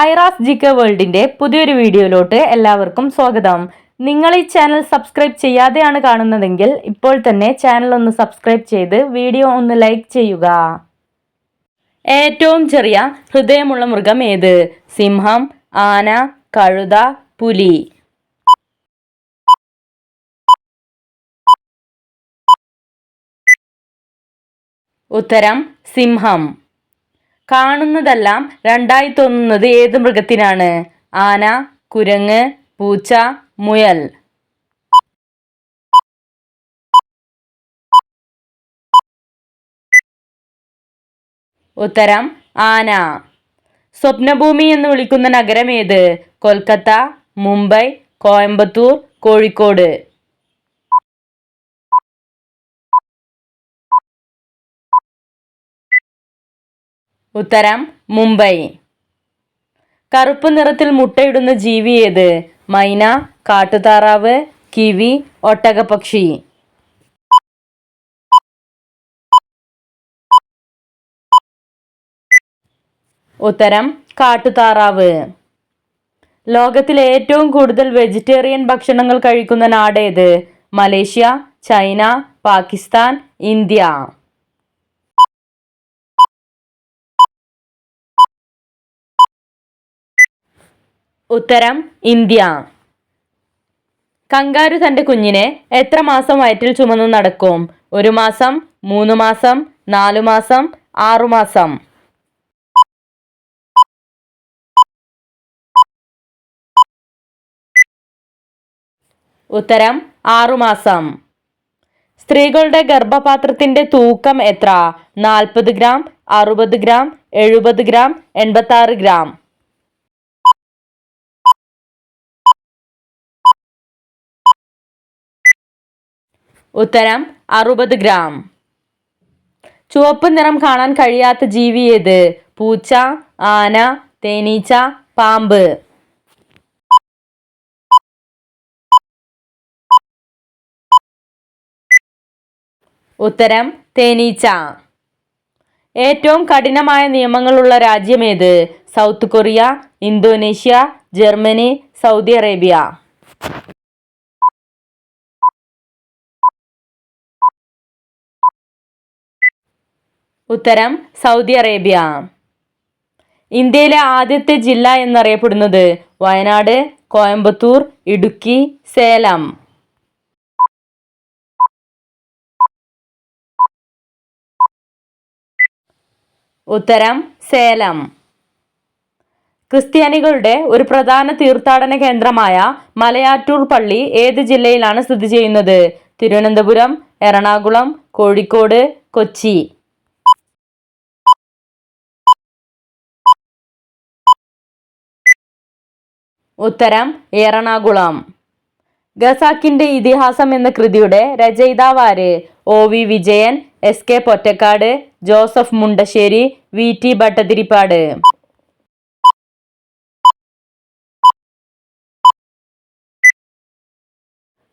Aira's GK വേൾഡിന്റെ പുതിയൊരു വീഡിയോയിലോട്ട് എല്ലാവർക്കും സ്വാഗതം. നിങ്ങൾ ഈ ചാനൽ സബ്സ്ക്രൈബ് ചെയ്യാതെയാണ് കാണുന്നതെങ്കിൽ ഇപ്പോൾ തന്നെ ചാനൽ ഒന്ന് സബ്സ്ക്രൈബ് ചെയ്ത് വീഡിയോ ഒന്ന് ലൈക്ക് ചെയ്യുക. ഏറ്റവും ചെറിയ ഹൃദയമുള്ള മൃഗം ഏത്? സിംഹം, ആന, കഴുത, പുലി. ഉത്തരം സിംഹം. കാണുന്നതെല്ലാം രണ്ടായി തോന്നുന്നത് ഏത് മൃഗത്തിനാണ്? ആന, കുരങ്ങ്, പൂച്ച, മുയൽ. ഉത്തരം ആന. സ്വപ്നഭൂമി എന്ന് വിളിക്കുന്ന നഗരം ഏത്? കൊൽക്കത്ത, മുംബൈ, കോയമ്പത്തൂർ, കോഴിക്കോട്. ഉത്തരം മുംബൈ. കറുപ്പ് നിറത്തിൽ മുട്ടയിടുന്ന ജീവി ഏത്? മൈന, കാട്ടുതാറാവ്, കിവി, ഒട്ടകപ്പക്ഷി. ഉത്തരം കാട്ടുതാറാവ്. ലോകത്തിലെ ഏറ്റവും കൂടുതൽ വെജിറ്റേറിയൻ ഭക്ഷണങ്ങൾ കഴിക്കുന്ന നാടേത്? Malaysia, China, Pakistan, India. ഉത്തരം ഇന്ത്യ. കങ്കാരു തന്റെ കുഞ്ഞിനെ എത്ര മാസം വയറ്റിൽ ചുമന്നു നടക്കും? 1 മാസം, 3 മാസം, 4 മാസം, 6 മാസം. ഉത്തരം 6 മാസം. സ്ത്രീകളുടെ ഗർഭപാത്രത്തിന്റെ തൂക്കം എത്ര? 40 ഗ്രാം, 60 ഗ്രാം, 70 ഗ്രാം, 86 ഗ്രാം. ഉത്തരം 60 ഗ്രാം. ചുവപ്പ് നിറം കാണാൻ കഴിയാത്ത ജീവി ഏത്? പൂച്ച, ആന, തേനീച്ച, പാമ്പ്. ഉത്തരം തേനീച്ച. ഏറ്റവും കഠിനമായ നിയമങ്ങളുള്ള രാജ്യം ഏത്? South Korea, Indonesia, Germany, Saudi Arabia. ഉത്തരം സൗദി അറേബ്യ. ഇന്ത്യയിലെ ആദ്യത്തെ ജില്ല എന്നറിയപ്പെടുന്നത്? വയനാട്, കോയമ്പത്തൂർ, ഇടുക്കി, സേലം. ഉത്തരം സേലം. ക്രിസ്ത്യാനികളുടെ ഒരു പ്രധാന തീർത്ഥാടന കേന്ദ്രമായ മലയാറ്റൂർ പള്ളി ഏത് ജില്ലയിലാണ് സ്ഥിതി ചെയ്യുന്നത്? തിരുവനന്തപുരം, എറണാകുളം, കോഴിക്കോട്, കൊച്ചി. ഉത്തരം എറണാകുളം. ഖസാക്കിന്റെ ഇതിഹാസം എന്ന കൃതിയുടെ രചയിതാവാര്? OV Vijayan, SK Pottekkatt, Joseph Mundassery, VT Bhattathiripad.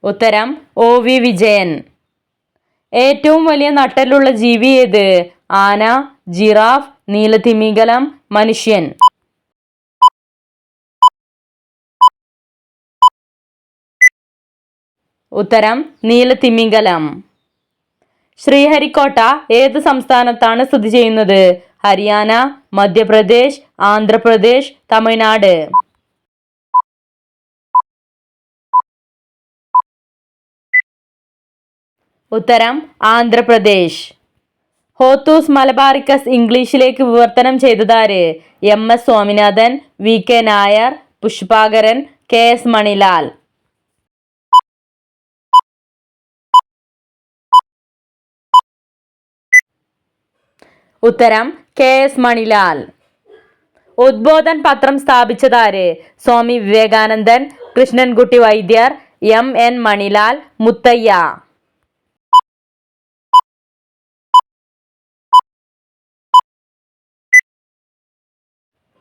ഉത്തരം OV വിജയൻ. ഏറ്റവും വലിയ നട്ടെല്ലുള്ള ജീവി ഏത്? ആന, ജിറാഫ്, നീലത്തിമിംഗലം, മനുഷ്യൻ. ഉത്തരം നീലത്തിമിംഗലം. ശ്രീഹരിക്കോട്ട ഏത് സംസ്ഥാനത്താണ് സ്ഥിതി ചെയ്യുന്നത്? ഹരിയാന, മധ്യപ്രദേശ്, ആന്ധ്രാപ്രദേശ്, തമിഴ്നാട്. ഉത്തരം ആന്ധ്രാപ്രദേശ്. ഹോത്തൂസ് മലബാറിക്കസ് ഇംഗ്ലീഷിലേക്ക് വിവർത്തനം ചെയ്തതാര്? MS Swaminathan, VK Nair, Pushpakaran, KS Manilal. ഉത്തരം KS മണിലാൽ. ഉദ്ബോധൻ പത്രം സ്ഥാപിച്ചതാര്? സ്വാമി വിവേകാനന്ദൻ, കൃഷ്ണൻകുട്ടി വൈദ്യർ, MN മണിലാൽ, മുത്തയ്യ.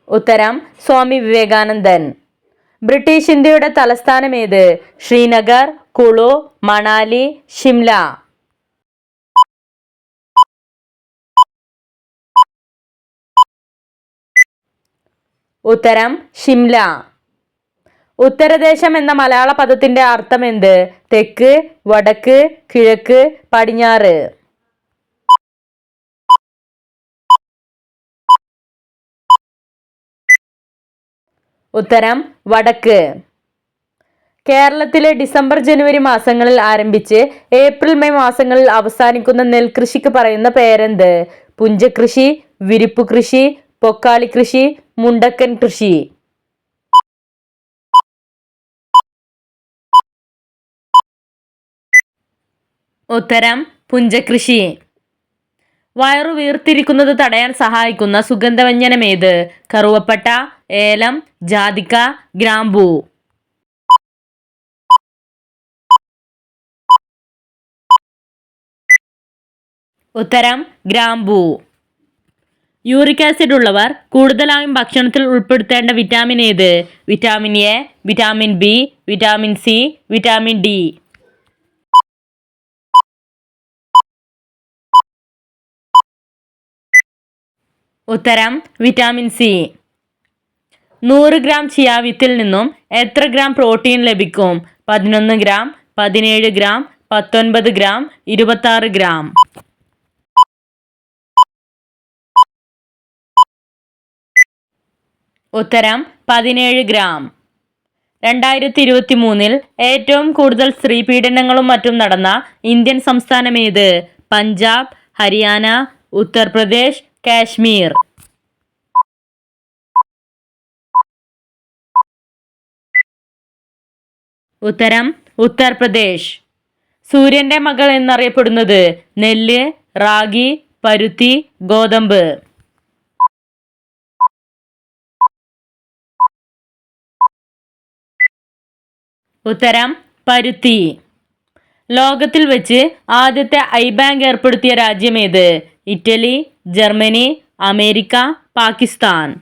ഉത്തരം സ്വാമി വിവേകാനന്ദൻ. ബ്രിട്ടീഷ് ഇന്ത്യയുടെ തലസ്ഥാനം ഏത്? ശ്രീനഗർ, കുളു, മണാലി, ഷിംല. ഉത്തരം ഷിംല. ഉത്തരദേശം എന്ന മലയാള പദത്തിന്റെ അർത്ഥം എന്ത്? തെക്ക്, വടക്ക്, കിഴക്ക്, പടിഞ്ഞാറ്. ഉത്തരം വടക്ക്. കേരളത്തിലെ ഡിസംബർ ജനുവരി മാസങ്ങളിൽ ആരംഭിച്ച് ഏപ്രിൽ മെയ് മാസങ്ങളിൽ അവസാനിക്കുന്ന നെൽകൃഷിക്ക് പറയുന്ന പേരെന്ത്? പുഞ്ചകൃഷി, വിരിപ്പ് കൃഷി, പൊക്കാളി കൃഷി, മുണ്ടക്കൻ കൃഷി. ഉത്തരം പുഞ്ചകൃഷി. വയറു വീർത്തിരിക്കുന്നത് തടയാൻ സഹായിക്കുന്ന സുഗന്ധവ്യഞ്ജനമേത്? കറുവപ്പട്ട, ഏലം, ജാതിക്ക, ഗ്രാമ്പൂ. ഉത്തരം ഗ്രാമ്പൂ. യൂറിക് ആസിഡ് ഉള്ളവർ കൂടുതലായും ഭക്ഷണത്തിൽ ഉൾപ്പെടുത്തേണ്ട വിറ്റാമിൻ ഏത്? Vitamin A, vitamin B, vitamin C, vitamin D. ഉത്തരം വിറ്റാമിൻ സി. 100 ഗ്രാം ചിയ വിത്തിൽ നിന്നും എത്ര ഗ്രാം പ്രോട്ടീൻ ലഭിക്കും? 11 ഗ്രാം, 17 ഗ്രാം, 19 ഗ്രാം, 26 ഗ്രാം. ഉത്തരം 17 ഗ്രാം. 2023 ഏറ്റവും കൂടുതൽ സ്ത്രീ പീഡനങ്ങളും മറ്റും നടന്ന ഇന്ത്യൻ സംസ്ഥാനം ഏത്? പഞ്ചാബ്, ഹരിയാന, ഉത്തർപ്രദേശ്, കാശ്മീർ. ഉത്തരം ഉത്തർപ്രദേശ്. സൂര്യന്റെ മകൾ എന്നറിയപ്പെടുന്നത്? നെല്ല്, റാഗി, പരുത്തി, ഗോതമ്പ്. ഉത്തരം പരുത്തി. ലോകത്തിൽ വെച്ച് ആദ്യത്തെ ഐ ബാങ്ക് ഏർപ്പെടുത്തിയ രാജ്യം ഏത്? Italy, Germany, America, Pakistan.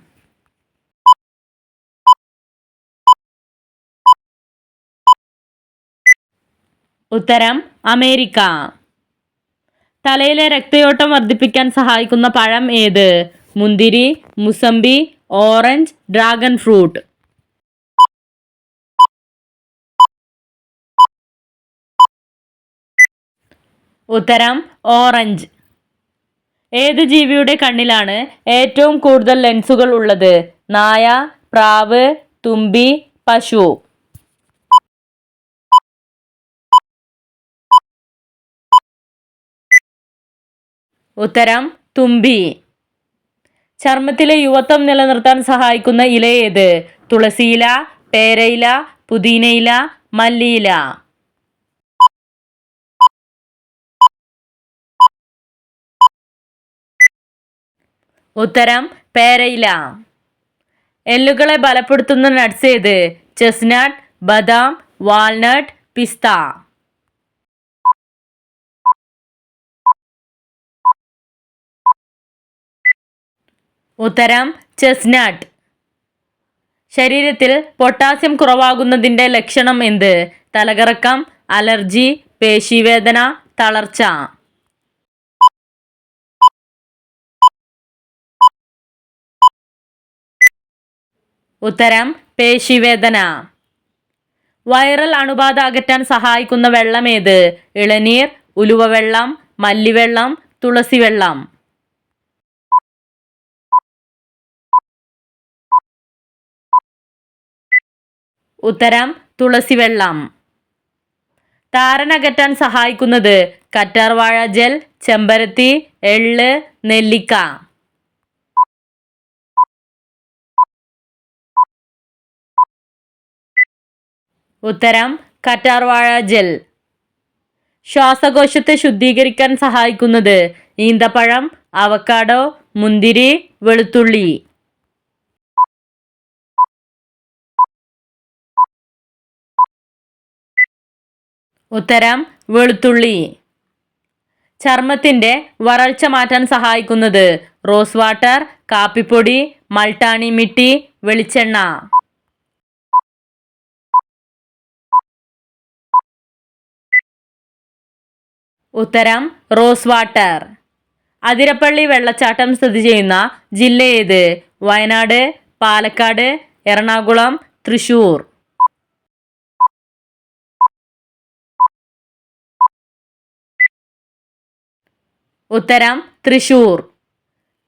ഉത്തരം അമേരിക്ക. തലയിലെ രക്തയോട്ടം വർദ്ധിപ്പിക്കാൻ സഹായിക്കുന്ന പഴം ഏത്? മുന്തിരി, മുസംബി, ഓറഞ്ച്, ഡ്രാഗൺ ഫ്രൂട്ട്. ഉത്തരം ഓറഞ്ച്. ഏത് ജീവിയുടെ കണ്ണിലാണ് ഏറ്റവും കൂടുതൽ ലെൻസുകൾ ഉള്ളത്? നായ, പ്രാവ്, തുമ്പി, പശു. ഉത്തരം തുമ്പി. ചർമ്മത്തിലെ യുവത്വം നിലനിർത്താൻ സഹായിക്കുന്ന ഇല ഏത്? തുളസിയില, പേരയില, പുതിനയില, മല്ലിയില. ഉത്തരം പേരയില. എല്ലുകളെ ബലപ്പെടുത്തുന്ന നട്ട്സ് ഏത്? ചെസ്നട്ട്, ബദാം, വാൾനട്ട്, പിസ്ത. ഉത്തരം ചെസ്നട്ട്. ശരീരത്തിൽ പൊട്ടാസ്യം കുറവാകുന്നതിന്റെ ലക്ഷണം എന്ത്? തലകറക്കം, അലർജി, പേശീവേദന, തളർച്ച. ഉത്തരം പേശീവേദന. വൈറൽ അണുബാധ അകറ്റാൻ സഹായിക്കുന്ന വെള്ളം ഏത്? ഇളനീർ, ഉലുവവെള്ളം, മല്ലിവെള്ളം, തുളസിവെള്ളം. ഉത്തരം തുളസിവെള്ളം. താരനകറ്റാൻ സഹായിക്കുന്നത്? കറ്റാർവാഴ ജെൽ, ചെമ്പരത്തി, എള്ള്, നെല്ലിക്ക. ഉത്തരം കറ്റാർവാഴ ജെൽ. ശ്വാസകോശത്തെ ശുദ്ധീകരിക്കാൻ സഹായിക്കുന്നത്? ഈന്തപ്പഴം, അവക്കാഡോ, മുന്തിരി, വെളുത്തുള്ളി. ഉത്തരം വെളുത്തുള്ളി. ചർമ്മത്തിന്റെ വരൾച്ച മാറ്റാൻ സഹായിക്കുന്നത്? റോസ് വാട്ടർ, കാപ്പിപ്പൊടി, മൾട്ടാണി മിട്ടി, വെളിച്ചെണ്ണ. ഉത്തരം റോസ് വാട്ടർ. അതിരപ്പള്ളി വെള്ളച്ചാട്ടം സ്ഥിതി ചെയ്യുന്ന ജില്ല ഏത്? വയനാട്, പാലക്കാട്, എറണാകുളം, തൃശൂർ. ഉത്തരം തൃശൂർ.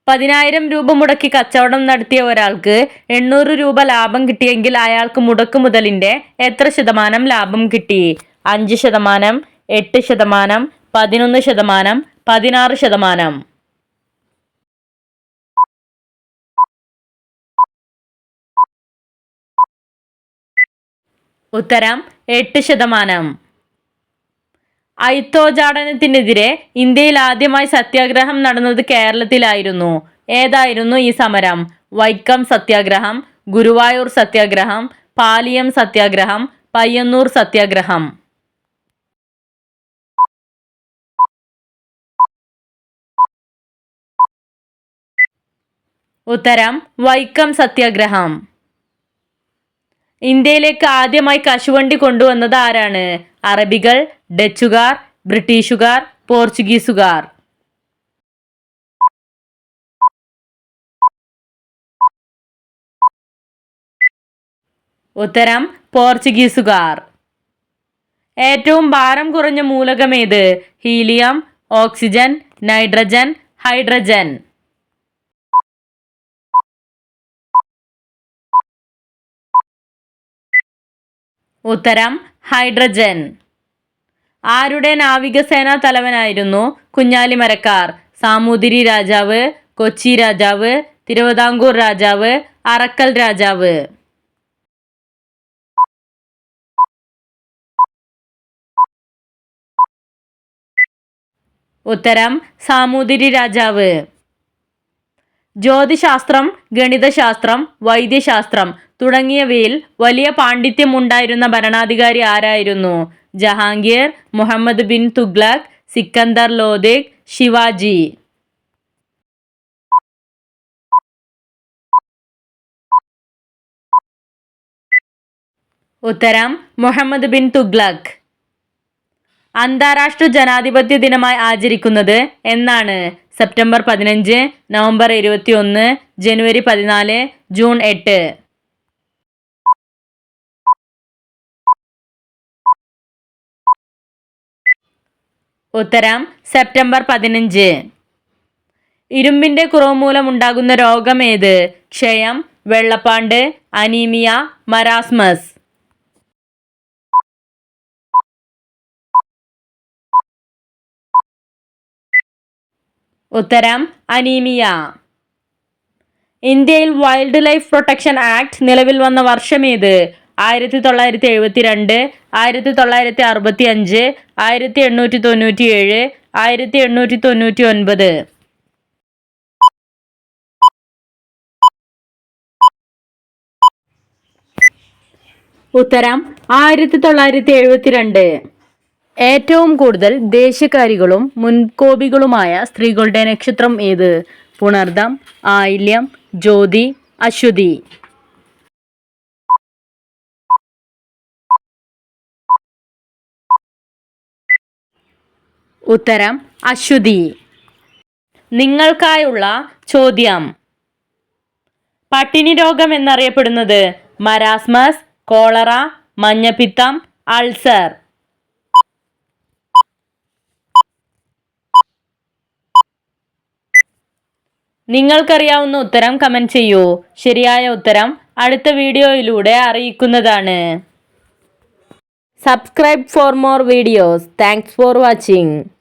10,000 രൂപ മുടക്കി കച്ചവടം നടത്തിയ ഒരാൾക്ക് 800 രൂപ ലാഭം കിട്ടിയെങ്കിൽ അയാൾക്ക് മുടക്കുമുതലിന്റെ എത്ര ശതമാനം ലാഭം കിട്ടി? 5%, 8%, 11%, 16%. ഉത്തരം 8%. അയിത്തോച്ചാടനത്തിനെതിരെ ഇന്ത്യയിൽ ആദ്യമായി സത്യാഗ്രഹം നടന്നത് കേരളത്തിലായിരുന്നു. ഏതായിരുന്നു ഈ സമരം? വൈക്കം സത്യാഗ്രഹം, ഗുരുവായൂർ സത്യാഗ്രഹം, പാലിയം സത്യാഗ്രഹം, പയ്യന്നൂർ സത്യാഗ്രഹം. ഉത്തരം വൈക്കം സത്യാഗ്രഹം. ഇന്ത്യയിലേക്ക് ആദ്യമായി കശുവണ്ടി കൊണ്ടുവന്നത് ആരാണ്? അറബികൾ, ഡച്ചുകാർ, ബ്രിട്ടീഷുകാർ, പോർച്ചുഗീസുകാർ. ഉത്തരം പോർച്ചുഗീസുകാർ. ഏറ്റവും ഭാരം കുറഞ്ഞ മൂലകമേത്? Helium, oxygen, nitrogen, hydrogen. ഉത്തരം ഹൈഡ്രജൻ. ആരുടെ നാവികസേനാ തലവനായിരുന്നു കുഞ്ഞാലിമരക്കാർ? സാമൂതിരി രാജാവ്, കൊച്ചി രാജാവ്, തിരുവിതാംകൂർ രാജാവ്, അറക്കൽ രാജാവ്. ഉത്തരം സാമൂതിരി രാജാവ്. ജ്യോതിശാസ്ത്രം, ഗണിതശാസ്ത്രം, വൈദ്യശാസ്ത്രം തുടങ്ങിയവയിൽ വലിയ പാണ്ഡിത്യം ഉണ്ടായിരുന്ന ഭരണാധികാരി ആരായിരുന്നു? ജഹാംഗീർ, മുഹമ്മദ് ബിൻ തുഗ്ലക്, സിക്കന്ദർ ലോധിക്, ശിവാജി. ഉത്തരം മുഹമ്മദ് ബിൻ തുഗ്ലക്. അന്താരാഷ്ട്ര ജനാധിപത്യ ദിനമായി ആചരിക്കുന്നത് എന്നാണ്? സെപ്റ്റംബർ 15, നവംബർ 21, ജനുവരി 14, ജൂൺ 8. ഉത്തരം സെപ്റ്റംബർ 15. ഇരുമ്പിന്റെ കുറവ് മൂലം ഉണ്ടാകുന്ന രോഗം ഏത്? ക്ഷയം, വെള്ളപ്പാണ്ട്, അനീമിയ, മരാസ്മസ്. ഉത്തരം അനീമിയ. ഇന്ത്യയിൽ വൈൽഡ് ലൈഫ് പ്രൊട്ടക്ഷൻ ആക്ട് നിലവിൽ വന്ന വർഷമേത്? 1972, 1965, 1897, 1899. ഉത്തരം 1972. ഏറ്റവും കൂടുതൽ ദേശക്കാരികളും മുൻകോപികളുമായ സ്ത്രീകളുടെ നക്ഷത്രം ഏത്? പുണർദം, ആയില്യം, ജ്യോതി, അശ്വതി. ഉത്തരം അശ്വതി. നിങ്ങൾക്കായുള്ള ചോദ്യം. പട്ടിണി രോഗം എന്നറിയപ്പെടുന്നത്? മരാസ്മസ്, കോളറ, മഞ്ഞപ്പിത്തം, അൾസർ. നിങ്ങൾക്കറിയാവുന്ന ഉത്തരം കമന്റ് ചെയ്യൂ. ശരിയായ ഉത്തരം അടുത്ത വീഡിയോയിലൂടെ അറിയിക്കുന്നതാണ്. Subscribe for more videos. Thanks for watching.